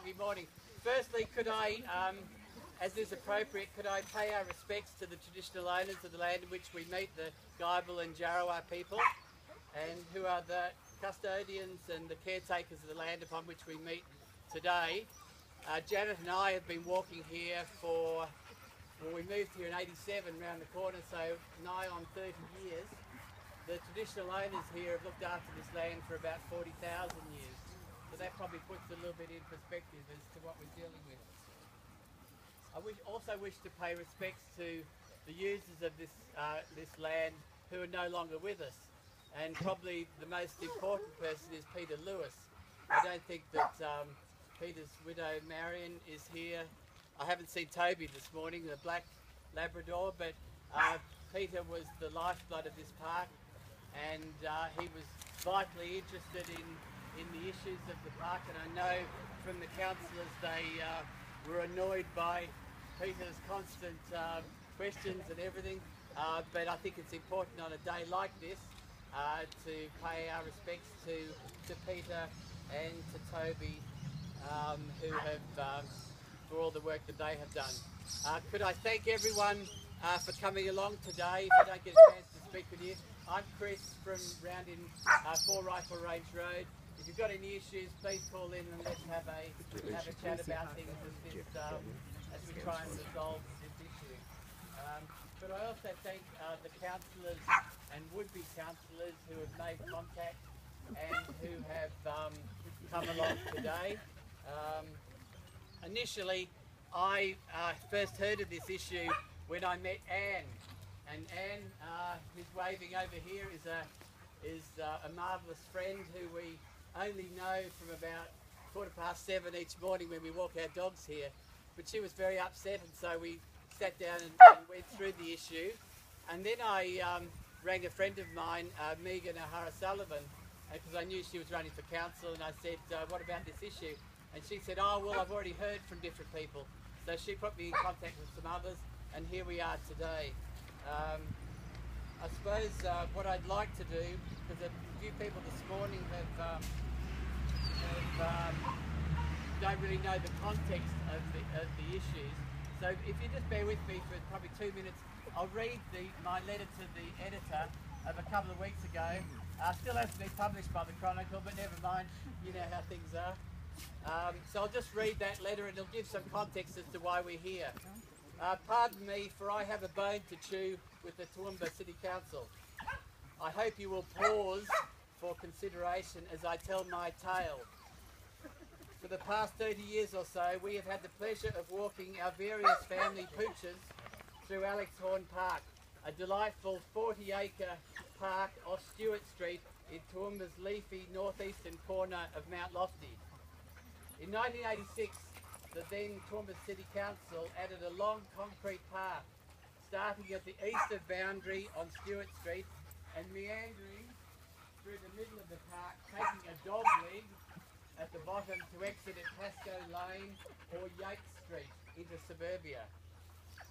Good morning. Firstly, could I, as is appropriate, could I pay our respects to the traditional owners of the land in which we meet, the Gaibil and Jarowair people, and who are the custodians and the caretakers of the land upon which we meet today. Janet and I have been walking here for, well, we moved here in 87 round the corner, so nigh on 30 years. The traditional owners here have looked after this land for about 40,000 years. So that probably puts it a little bit in perspective as to what we're dealing with. I also wish to pay respects to the users of this land who are no longer with us. And probably the most important person is Peter Lewis. I don't think that Peter's widow Marion is here. I haven't seen Toby this morning, the black Labrador, but Peter was the lifeblood of this park, and he was vitally interested in the issues of the park, and I know from the councillors they were annoyed by Peter's constant questions and everything, but I think it's important on a day like this to pay our respects to Peter and to Toby, who have for all the work that they have done. Could I thank everyone for coming along today? If I don't get a chance to speak with you, I'm Chris from round in 4 Rifle Range Road. If you've got any issues, please call in and let's have a chat about things as we try and resolve this issue. But I also thank the councillors and would-be councillors who have made contact and who have come along today. Initially, I first heard of this issue when I met Anne, and Anne, who's waving over here, is a marvellous friend who we only know from about 7:15 each morning when we walk our dogs here. But she was very upset, and so we sat down and went through the issue. And then I rang a friend of mine, Megan O'Hara-Sullivan, because I knew she was running for council, and I said, what about this issue? And she said, oh, well, I've already heard from different people. So she put me in contact with some others, and here we are today. I suppose what I'd like to do, because a few people this morning don't really know the context of the issues. So if you just bear with me for probably 2 minutes, I'll read my letter to the editor of a couple of weeks ago. Still hasn't been published by the Chronicle, but never mind, you know how things are. So I'll just read that letter and it'll give some context as to why we're here. Pardon me, for I have a bone to chew with the Toowoomba City Council. I hope you will pause for consideration as I tell my tale. For the past 30 years or so, we have had the pleasure of walking our various family pooches through Alex Horne Park, a delightful 40-acre park off Stewart Street in Toowoomba's leafy northeastern corner of Mount Lofty. In 1986, the then Toowoomba City Council added a long concrete path starting at the eastern boundary on Stewart Street and meandering through the middle of the park, taking a dog leg at the bottom to exit at Pascoe Lane or Yates Street into suburbia.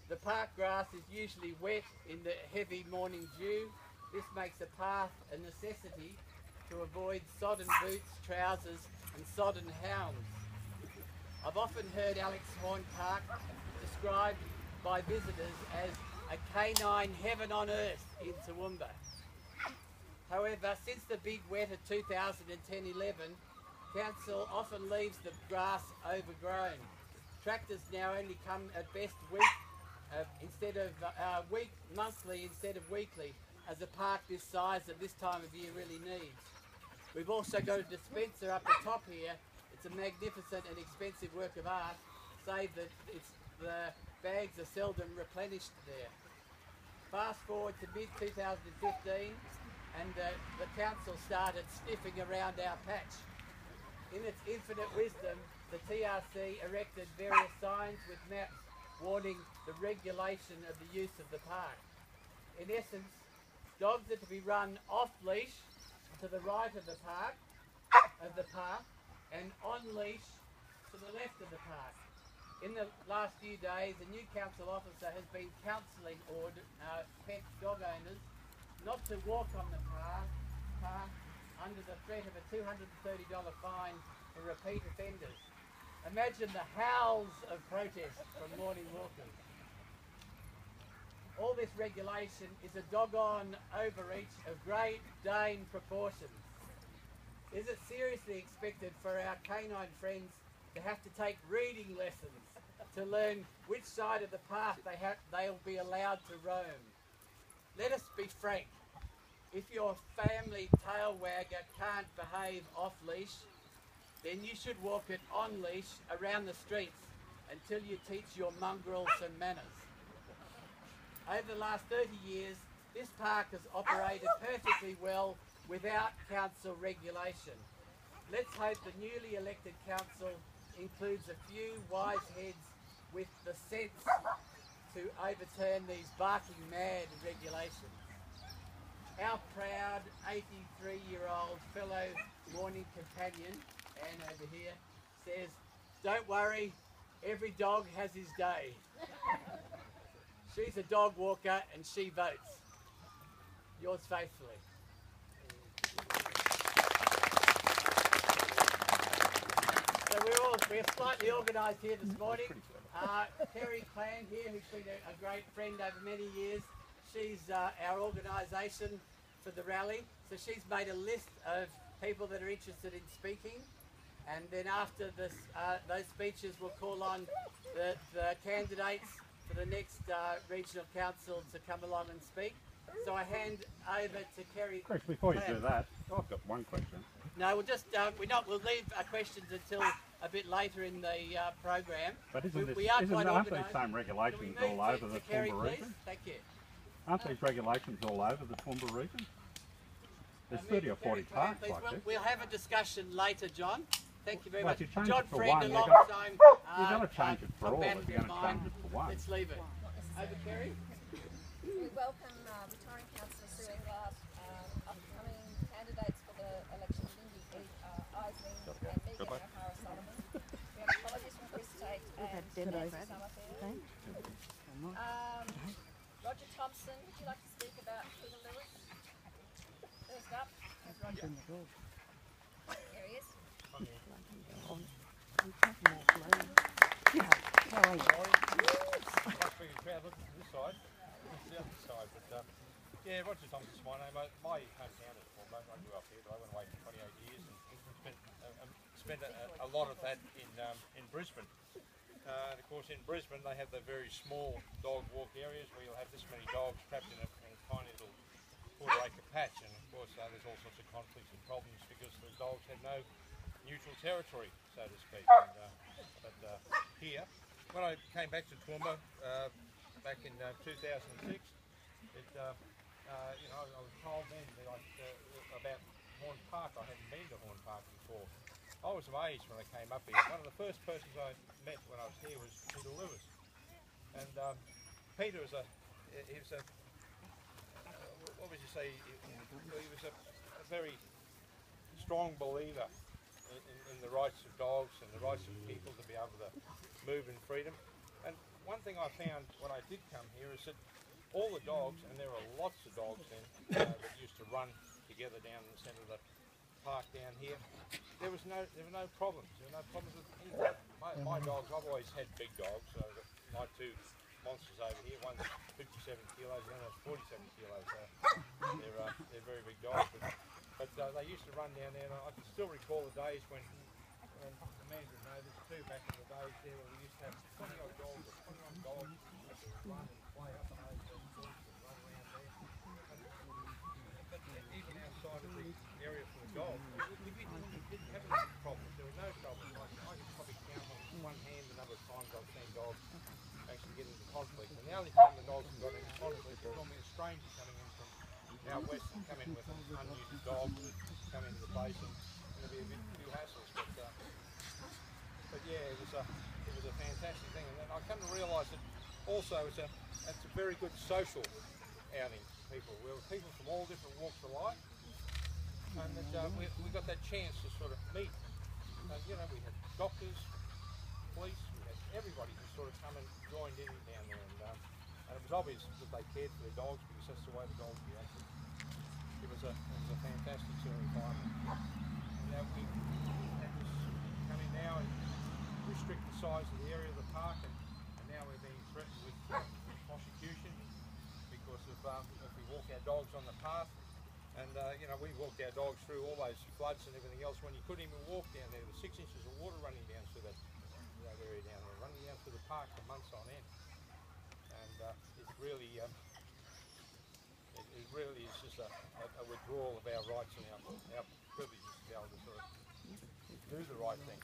The park grass is usually wet in the heavy morning dew. This makes the path a necessity to avoid sodden boots, trousers and sodden hounds. I've often heard Alex Horne Park described by visitors as a canine heaven on earth in Toowoomba. However, since the big wet of 2010-11, Council often leaves the grass overgrown. Tractors now only come at best monthly instead of weekly, as a park this size at this time of year really needs. We've also got a dispenser up the top here. It's a magnificent and expensive work of art, save that the bags are seldom replenished there. Fast forward to mid-2015 and the council started sniffing around our patch. In its infinite wisdom, the TRC erected various signs with maps warning the regulation of the use of the park. In essence, dogs are to be run off-leash to the right of the path and on-leash to the left of the park. In the last few days, a new council officer has been counselling pet dog owners not to walk on the path under the threat of a $230 fine for repeat offenders. Imagine the howls of protest from morning walkers. All this regulation is a doggone overreach of Great Dane proportions. Is it seriously expected for our canine friends to have to take reading lessons to learn which side of the path they'll be allowed to roam? Let us be frank. If your family tail wagger can't behave off-leash, then you should walk it on-leash around the streets until you teach your mongrel some manners. Over the last 30 years, this park has operated perfectly well without council regulation. Let's hope the newly elected council includes a few wise heads with the sense to overturn these barking mad regulations. Our proud 83-year-old fellow morning companion, Anne over here, says, "Don't worry, every dog has his day." She's a dog walker and she votes. Yours faithfully. So we're slightly organised here this morning. Terry Clan here, who's been a great friend over many years. She's our organisation for the rally. So she's made a list of people that are interested in speaking. And then after this, those speeches, we'll call on the candidates for the next regional council to come along and speak. So I hand over to Kerry. Chris, before you do that, I've got one question. No, we'll just we'll leave questions until a bit later in the program. But aren't these same regulations all over the Toowoomba region? Thank you. Aren't these regulations all over the Toowoomba region? There's 30 or 40 parks like this. We'll have a discussion later, John. Thank you very much. You change John it for Friend, one, a long time. You've got to change it for all if you're going to change it for one. Let's leave it. Over, Kerry. We welcome retiring councillor Sue Englert, upcoming candidates for the election, Lindy Isling and Megan O'Hara-Solomon. We have apologies from Chris Tate and Nancy Summerfield. Roger Thompson, would you like to speak about Peter Lewis? First up. Roger. There he is. Yeah, Roger Thompson's my name. My hometown is Toowoomba. I grew up here, but I went away for 28 years and spent a lot of that in Brisbane. And of course, in Brisbane, they have the very small dog walk areas where you'll have this many dogs trapped in a tiny little quarter-acre patch. And of course, there's all sorts of conflicts and problems because the dogs have no neutral territory, so to speak. But here, when I came back to Toowoomba back in 2006, I was told then about Horn Park. I hadn't been to Horn Park before. I was amazed when I came up here. One of the first persons I met when I was here was Peter Lewis, and Peter was what would you say? He was a very strong believer in the rights of dogs and the rights of people to be able to move in freedom. And one thing I found when I did come here is that all the dogs, and there are lots of dogs then that used to run together down in the centre of the park down here, there were no problems. There were no problems with anything. My dogs, I've always had big dogs. So my two monsters over here, one's 57 kilos, and one's 47 kilos. So they're very big dogs. But they used to run down there, and I can still recall the days when the manager would know there's two back in the days there where we used to have 20 odd dogs or 21 dogs that would run and play up on those points and run around there. But even outside of the area for the dogs, we didn't have any problems. There were no problems. I could probably count on one hand the number of times I've seen dogs actually get into conflict. And the only time the dogs have got into conflict is normally a stranger coming in from out west and come in with an unused dog that come into the basin, and there'll be a few hassles. But yeah, it was a fantastic thing. And then I come to realise that also it's a very good social outing for people. We were people from all different walks of life, and that we got that chance to sort of meet. And we had doctors, police, we had everybody who sort of come and joined in down there, and it was obvious that they cared for their dogs because that's the way the dogs reacted. It was a fantastic sort of environment. Now we had this coming now, and Chris size of the area of the park, and now we're being threatened with prosecution because of if we walk our dogs on the path. And you know, we walked our dogs through all those floods and everything else when you couldn't even walk down there. There was 6 inches of water running down through that area down there, running down through the park for months on end. And it's really, it really is just a withdrawal of our rights and our privileges to be able to sort of do the right thing.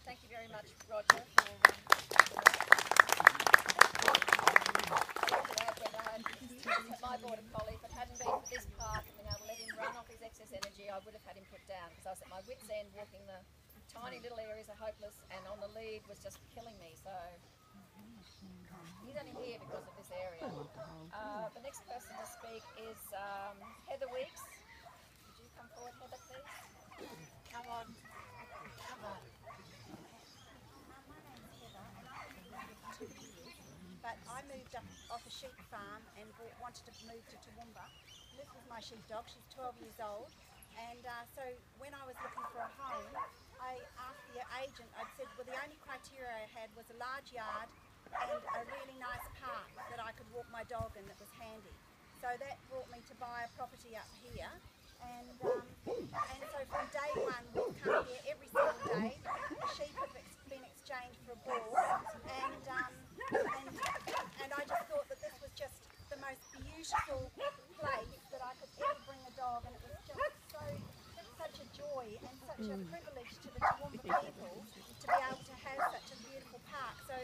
Thank you very much, Roger, my border collie. If it hadn't been for this park and being able to let him run off his excess energy, I would have had him put down because I was at my wit's end walking the tiny little areas of Hopeless, and on the lead was just killing me. So he's only here because of this area. The next person to speak is Heather Weeks. Would you come forward, Heather, please? Come on. Come on. But I moved up off a sheep farm and wanted to move to Toowoomba. This was my sheepdog. She's 12 years old. And so when I was looking for a home, I asked the agent, I said, well, the only criteria I had was a large yard and a really nice park that I could walk my dog in that was handy. So that brought me to buy a property up here. And so from day one, we've come here every single day. The sheep have been exchanged for a bull. And I just thought that this was just the most beautiful place that I could ever bring a dog, and it was just such a joy and such a privilege to the Toowoomba people to be able to have such a beautiful park. So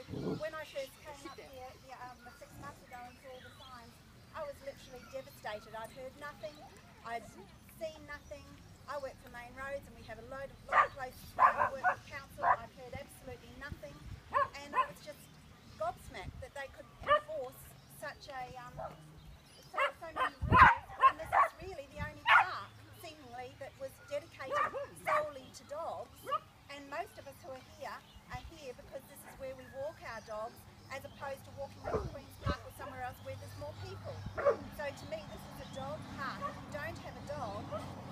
when I first came up here 6 months ago and saw the signs, I was literally devastated. I'd heard nothing, I'd seen nothing. I work for Main Roads and we have a lot of places where I work with council. I've heard absolutely nothing, and I was just gobsmacked that they could enforce such a so many rules, and this is really the only park seemingly that was dedicated solely to dogs. And most of us who are here because this is where we walk our dogs, as opposed to walking into Queen's Park or somewhere else where there's more people. So to me, this is a dog park. If you don't have a dog,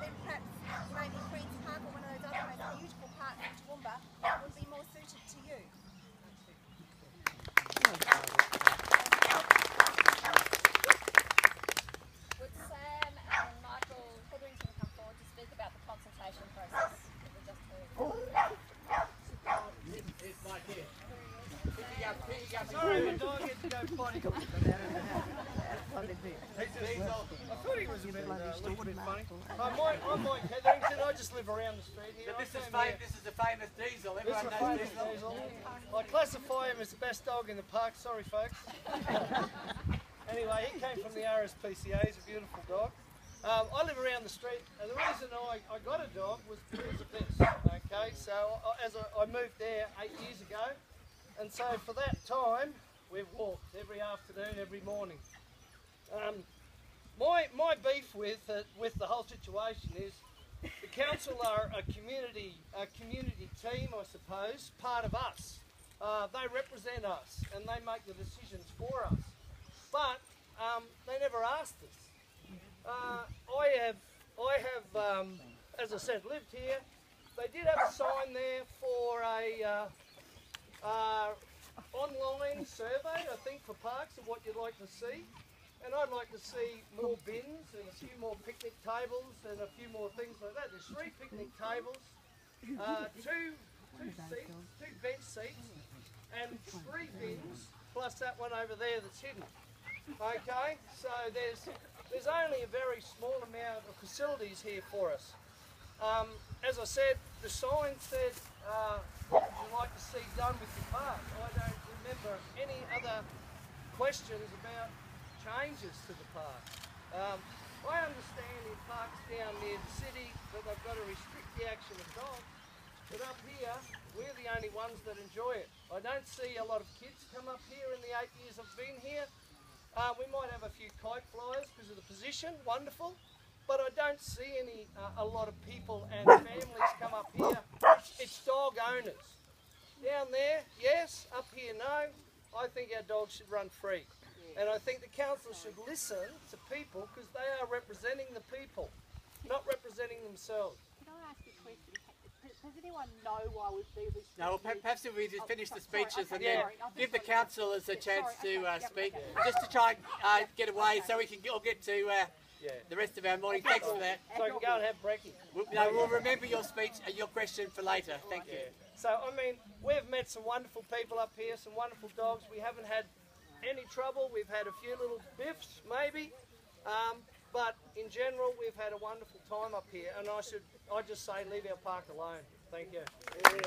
then perhaps maybe Queen's Park or one of those other most beautiful parks in Toowoomba would be more suited to you. Would Sam and Michael Hetherington come forward to speak about the consultation process that we just heard? Here's Mike here. Picking up. Sorry, my dog had to go potty. Diesel. I thought he was a bit, looked a bit funny. I'm Mike Hetherington. I just live around the street here. But this is the famous Diesel. This Everyone is knows famous Diesel. Diesel. I classify him as the best dog in the park. Sorry, folks. Anyway, he came from the RSPCA. He's a beautiful dog. I live around the street, and the reason I got a dog was because of this. Okay, so I moved there 8 years ago, and so for that time we've walked every afternoon, every morning. My beef with the whole situation is the council are a community team, I suppose, part of us. They represent us and they make the decisions for us, but they never asked us. I have, as I said, lived here. They did have a sign there for a online survey, I think, for parks of what you'd like to see. And I'd like to see more bins and a few more picnic tables and a few more things like that. There's 3 picnic tables, two bench seats, and 3 bins, plus that one over there that's hidden. Okay, so there's only a very small amount of facilities here for us. As I said, the sign said, what would you like to see done with your park? I don't remember any other questions about changes to the park. I understand in parks down near the city that they've got to restrict the action of dogs, but up here we're the only ones that enjoy it. I don't see a lot of kids come up here in the 8 years I've been here. We might have a few kite flyers because of the position, wonderful, but I don't see a lot of people and families come up here. It's dog owners. Down there, yes. Up here, no. I think our dogs should run free. And I think the council should listen to people because they are representing the people, not representing themselves. Can I ask you a question? Does anyone know why we do this? No, well, perhaps if we just finish the speeches and okay, then sorry, give the councillors a chance sorry, to okay, yep, speak, okay. just to try and get away so we can all get to the rest of our morning. Thanks for that. So I can go and have brekkie. We'll remember your speech, your question for later. Thank you. So, I mean, we've met some wonderful people up here, some wonderful dogs. We haven't had any trouble. We've had a few little biffs, maybe. But in general, we've had a wonderful time up here. And I just say, leave our park alone. Thank you. Sam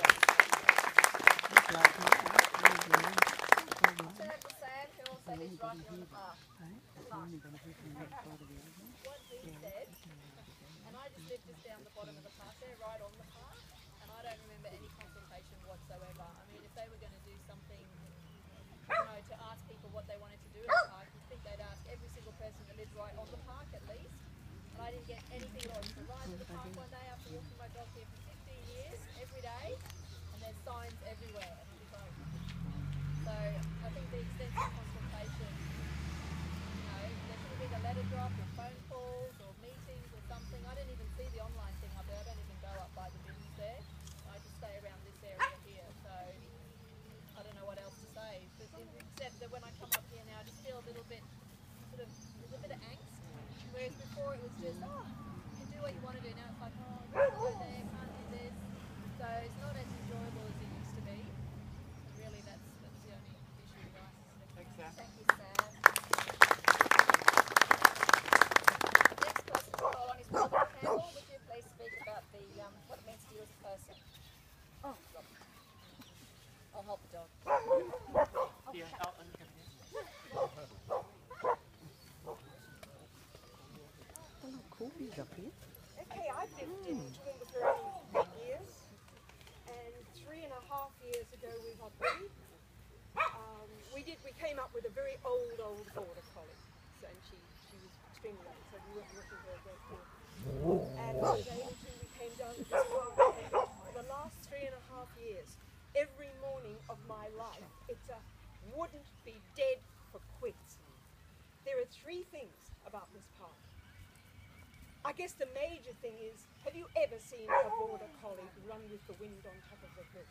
can also live right here on the park. What he said, and I just live just down the bottom of the park there, right on the park, and I don't remember any consultation whatsoever. I mean, if they were going to do something, to ask people what they wanted to do in the park, you'd think they'd ask every single person that lives right on the park at least. And I didn't get anything at all. I arrived at the park one day after walking my dog here for 15 years, every day, and there's signs everywhere. And I'm just like, so I think the extensive consultation, there should have been a letter drop or phone calls or meetings or something. I didn't even see the online thing up there. I don't even go up by the bins there. I just stay around this area here. So I don't know what else to say. Except that when I come up here now, I just feel a little bit, there's a bit of angst. Whereas before it was just, you can do what you want to do. Now it's like, can't go there, can't do this. So it's not as enjoyable as it used to be. And really, that's the only issue, guys. Thanks, Sam. Thank you, Sam. Next person to call on is Robert Campbell. Would you please speak about what it means to you as a person? Oh, Robert. I'll help the dog. Okay, I've lived in Toowoomba for 8 years, and 3.5 years ago we got married. We came up with a very old border collie, and she was extremely old, so we weren't looking very good for. And we came down to this farm, and for the last 3.5 years, every morning of my life, it's a wouldn't be dead for quits. There are 3 things about this park. I guess the major thing is, have you ever seen a border collie run with the wind on top of the hood?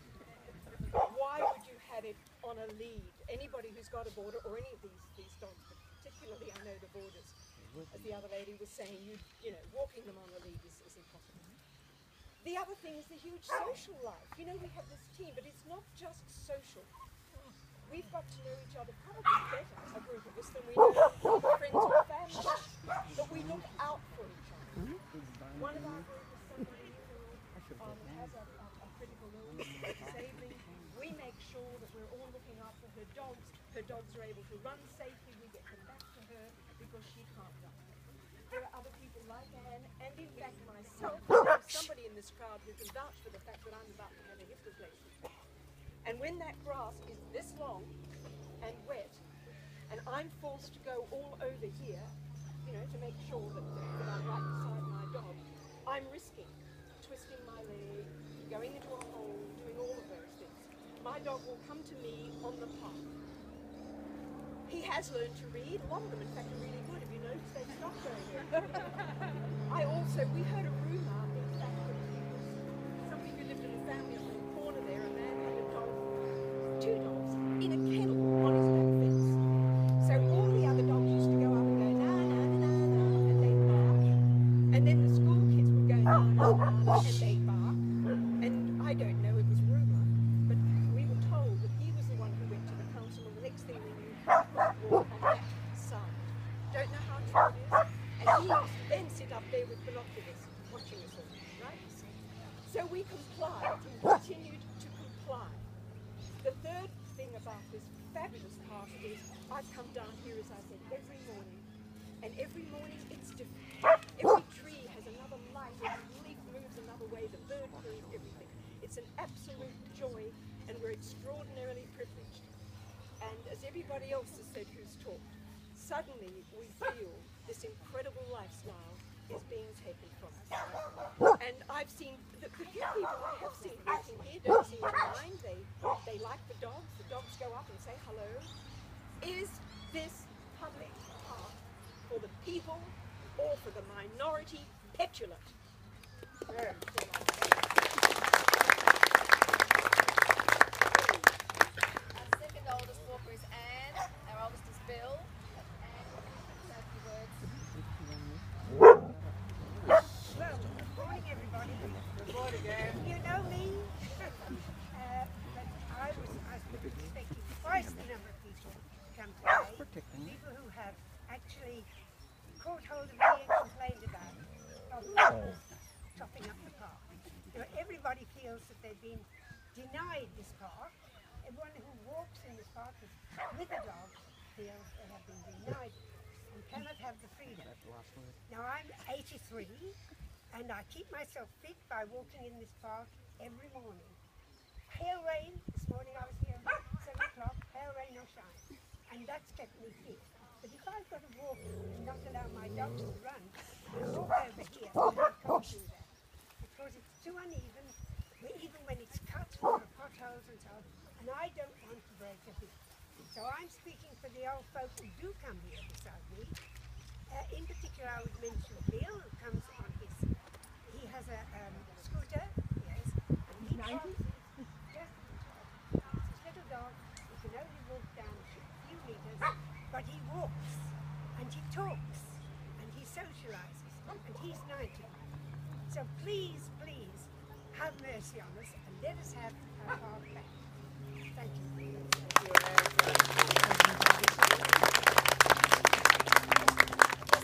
Why would you have it on a lead? Anybody who's got a border, or any of these dogs, but particularly I know the borders, as the other lady was saying, walking them on a lead is impossible. The other thing is the huge social life. We have this team, but it's not just social. We've got to know each other probably better, a group of us, than we know friends or family. But we look out for each other. One of our group is somebody who has a critical illness, disabling. We make sure that we're all looking out for her dogs. Her dogs are able to run safely. We get them back to her because she can't run. There are other people like Anne, and in fact myself, there's somebody in this crowd who can vouch for the fact that I'm about to have a hip replacement. And when that grass is this long and wet, and I'm forced to go all over here, to make sure that I'm right beside my dog, I'm risking twisting my leg, going into a hole, doing all of those things. My dog will come to me on the path. He has learned to read. A lot of them, in fact, are really good. If you notice, they've stopped going there. We heard a rumour, in fact, that somebody who lived in a family on the corner there, a man had a dog, 2 dogs, in a kennel on his back fence. So all the other dogs used to go up and go, na, na, na, na, and they'd bark. And then the school kids would go, na, na, na, na, and they'd bark. And I don't know, it was rumour, but we were told that he was the one who went to the council, and the next thing we knew, he was on that side. Don't know how true it is. And he used to then sit up there with binoculars, watching us all, right? So we complied, and continued to comply. The third thing about this fabulous park is I've come down here, as I said, every morning, and every morning it's different. Every tree has another light, every leaf moves another way, the bird moves, everything. It's an absolute joy, and we're extraordinarily privileged. And as everybody else has said who's talked, suddenly we feel this incredible lifestyle is being taken from us. And I've seen, the few people I have seen working here don't seem to mind. They like the dogs go up and say hello. Is this public park for the people or for the minority petulant? they've been denied this park. Everyone who walks in this park with a dog feels they have been denied it and cannot have the freedom. Now I'm 83 and I keep myself fit by walking in this park every morning. Hail rain, this morning I was here at 7 o'clock, hail rain or shine, and that's kept me fit. But if I've got to walk and not allow my dogs to run, I walk over here and I can't do that because it's too uneven, even when it's cut, there are potholes and so on, and I don't want to break a hip. So I'm speaking for the old folk who do come here beside me. In particular, I would mention Bill, who comes on he has a scooter, yes, and he talks, just his little dog, he can only walk down a few meters, but he walks, and he talks, and he socializes, and he's 90. So please, please, have mercy on us, and let us have our park back. Thank you.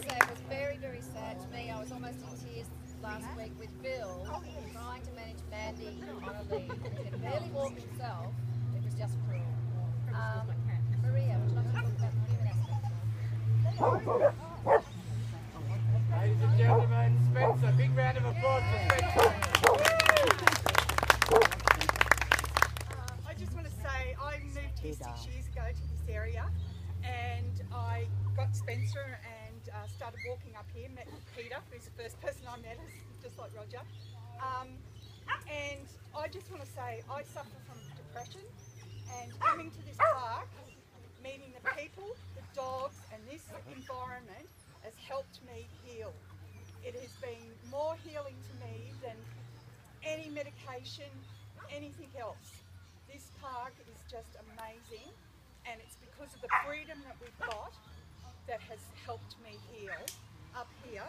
It was very, very sad to me. I was almost in tears last week with Bill trying to manage Mandy on a lead. He could barely walk himself. It was just cruel. Maria, would you like to talk about the human aspect? Ladies and gentlemen, Spencer, big round of applause for Spencer. I just want to say I moved here 6 years ago to this area, and I got Spencer and started walking up here, met Peter, who's the first person I met, just like Roger. And I just want to say I suffer from depression, and coming to this park, meeting the people, the dogs and this environment has helped me heal. It has been more healing to me than any medication, anything else. This park is just amazing, and it's because of the freedom that we've got that has helped me heal up here.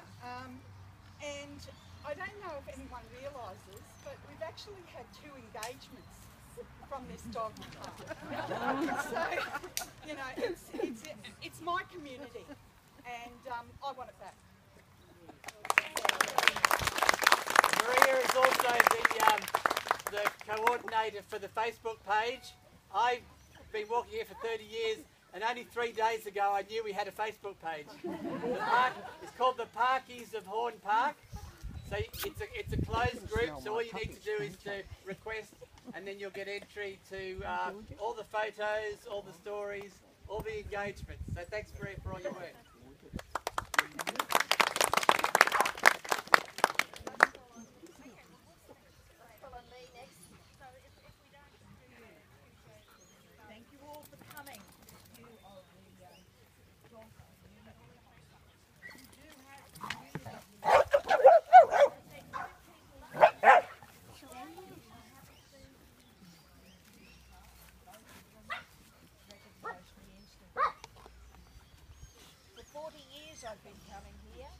And I don't know if anyone realises, but we've actually had 2 engagements from this dog park. So, you know, it's my community, and I want it back. Maria is also the coordinator for the Facebook page. I've been walking here for 30 years, and only 3 days ago I knew we had a Facebook page. The park is called the Parkies of Horn Park. So it's a closed group, so all you need to do is to request, and then you'll get entry to all the photos, all the stories, all the engagements. So thanks, Maria, for all your work. Thank you all for coming. You are For 40 years I've been coming here,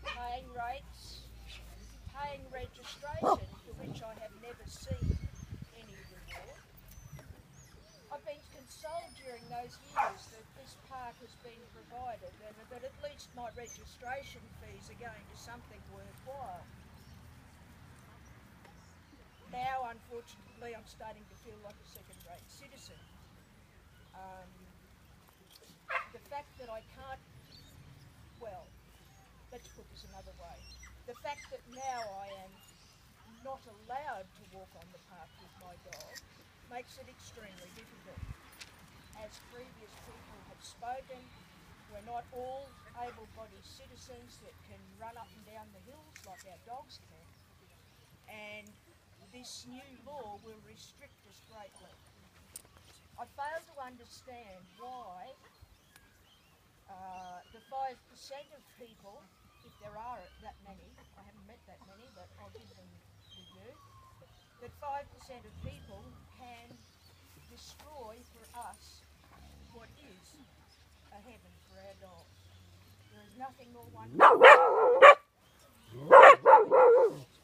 paying rates, paying registration, for which I have never seen any reward. I've been consoled during those years that this park has been provided and that at least my registration fees are going to something worthwhile. Now, unfortunately, I'm starting to feel like a second-rate citizen. The fact that I can't, well, let's put this another way. The fact that now I am not allowed to walk on the park with my dog makes it extremely difficult. As previous people have spoken, we're not all able-bodied citizens that can run up and down the hills like our dogs can. And this new law will restrict us greatly. I fail to understand why the 5% of people, if there are that many, I haven't met that many, but I'll give them the due, that 5% of people can destroy for us what is a heaven for our dogs. There is nothing more wonderful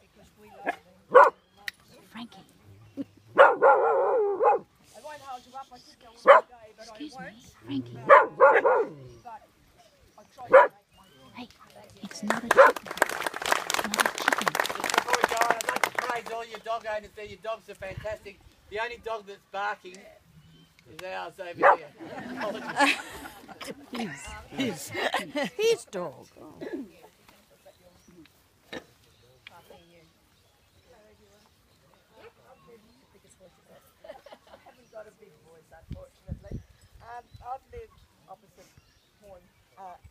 because we love them. Frankie. I won't hold you up, I could go all day, but Excuse I won't. me, Frankie. But I try to make my Hey, it's not a chicken. It's not a chicken. Just before we go on, I'd like to praise all your dog owners there, your dogs are fantastic. The only dog that's barking is ours over here. His dog. Oh. I've lived opposite Horn,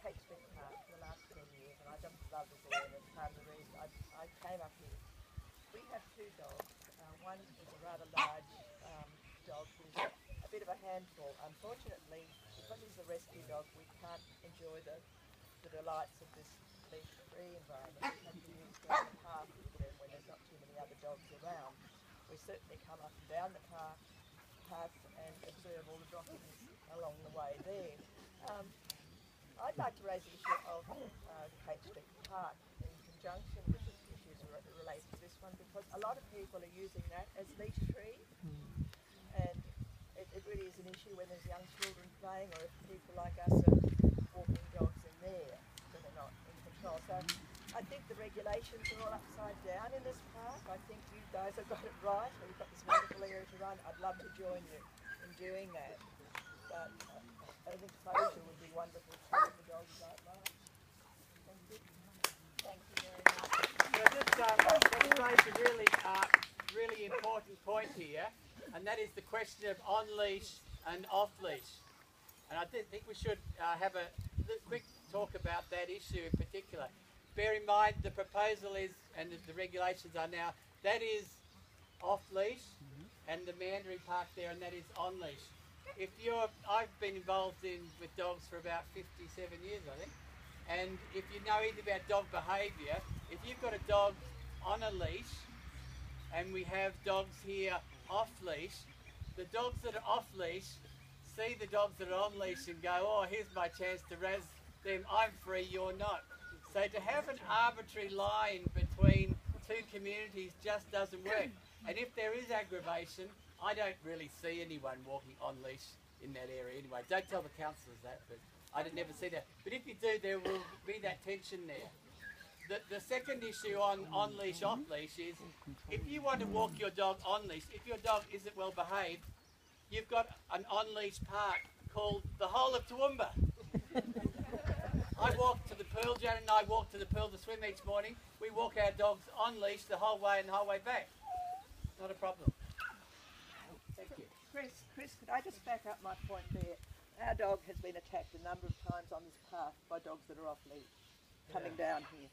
Kate Street Park for the last 10 years, and I just love this area. It's part of the reason I came up here. We have two dogs. One is a rather large dog who's a bit of a handful. Unfortunately, because he's a rescue dog, we can't enjoy the delights of this leash-free environment. We have to use down the path with him when there's not too many other dogs around. We certainly come up and down the path and observe all the droppings along the way there. I'd like to raise the issue of Kate Street Park in conjunction with the issues related to this one, because a lot of people are using that as leash free, and it really is an issue when there's young children playing, or if people like us are walking dogs in there that are not in control. So I think the regulations are all upside down in this park. I think you guys have got it right. We've got this wonderful area to run. I'd love to join you in doing that. But I think closure would be wonderful to the dogs like that. Thank you. Thank you very much. So this raised a really important point here, and that is the question of on-leash and off-leash. And I think we should have a quick talk about that issue in particular. Bear in mind the proposal is, and the regulations are now, that is off-leash, and the meandering park there, and that is on-leash. I've been involved with dogs for about 57 years, I think, and if you know anything about dog behaviour, if you've got a dog on a leash, and we have dogs here off-leash, the dogs that are off-leash see the dogs that are on-leash and go, oh, here's my chance to razz them, I'm free, you're not. So to have an arbitrary line between two communities just doesn't work. And if there is aggravation, I don't really see anyone walking on leash in that area anyway. Don't tell the councillors that, but I never see that. But if you do, there will be that tension there. The second issue on leash, off leash is if you want to walk your dog on leash, if your dog isn't well behaved, you've got an on leash park called the whole of Toowoomba. I walk to the pool, Janet and I walk to the pool to swim each morning. We walk our dogs on leash the whole way and the whole way back. Not a problem. Thank you. Chris, could I just back up my point there? Our dog has been attacked a number of times on this path by dogs that are off leash coming down here.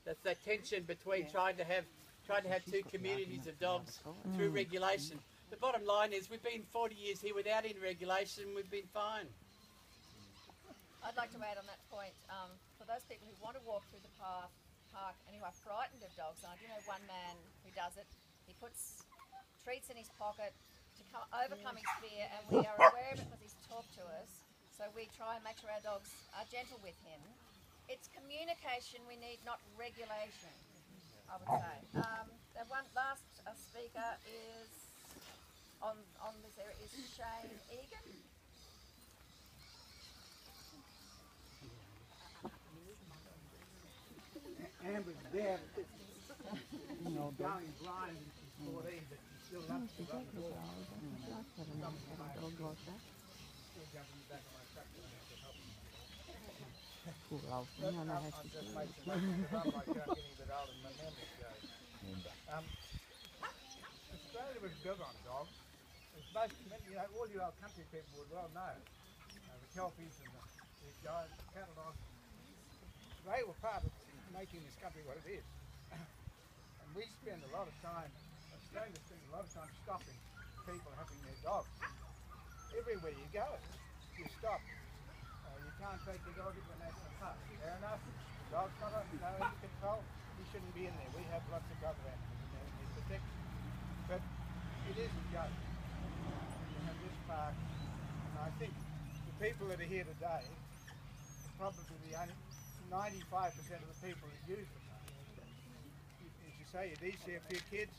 That's that tension between trying to have two communities of dogs through regulation. The bottom line is we've been 40 years here without any regulation, we've been fine. I'd like to add on that point, for those people who want to walk through the park and who are frightened of dogs, and I do know one man who does it, he puts treats in his pocket to overcome his fear, and we are aware of it because he's talked to us, so we try and make sure our dogs are gentle with him. It's communication we need, not regulation, I would say. The one last speaker is on this area is Shane Egan. Amber's there. No, going blind and she's 14, but she still loves to run the ball. She'll jump in the back of my truck when I have to help her. I'm just making my run like I'm getting a bit older and my memory's going. Australia was big on dogs. It's most, all you old country people would well know. The Kelpies and the giant cattle dogs. They were part of making this country what it is. And we spend a lot of time, Australia spends a lot of time stopping people having their dogs. Everywhere you go, you stop. You can't take your dog into a national park. Fair enough. The dog's not under control. He shouldn't be in there. We have lots of other animals in there and need protection. But it is a joke to have this park. And I think the people that are here today are probably the only 95% of the people that use the park. As you say, you do see a few kids,